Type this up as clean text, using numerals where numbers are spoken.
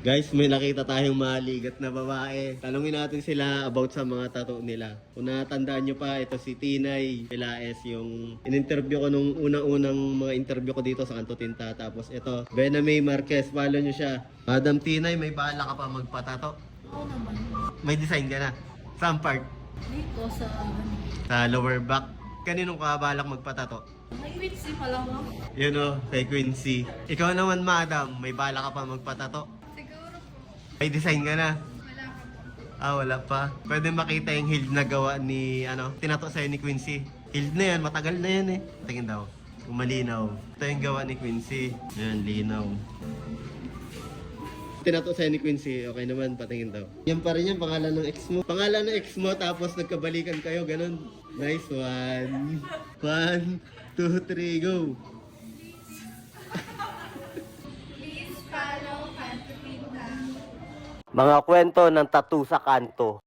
Guys, may nakita tayong maligat na babae. Tanungin natin sila about sa mga tattoo nila. Kung natandaan nyo pa, ito si Tinay Pilaes, yung in-interview ko nung unang-unang mga interview ko dito sa Kanto Tinta. Tapos ito, Bena May Marquez, follow nyo siya. Madam Tinay, may bala ka pa magpatato? Oo naman. May design ka na? Saan part? Dito sa... Sa lower back. Kaninong ka balak magpatato? May Quincy pa lang ako. Yun o, kay Quincy. Ikaw naman, madam, may bala ka pa magpatato? Siguro po. May design ka na? Wala ka po. Ah, wala pa. Pwede makita yung hild na gawa ni, tinato sa'yo ni Quincy. Hild na yan, matagal na yan eh. Tingin daw, kung malinaw. Ito yung gawa ni Quincy. Yan, linaw. Tinato sa'yo ni Quincy, okay naman, patingin daw. Yan pa rin yan, pangalan ng ex mo. Pangalan ng ex mo, tapos nagkabalikan kayo, ganun. Nice one. 1, 2, 3, go. Please follow Kanto Tinta. Mga kwento ng tattoo sa kanto.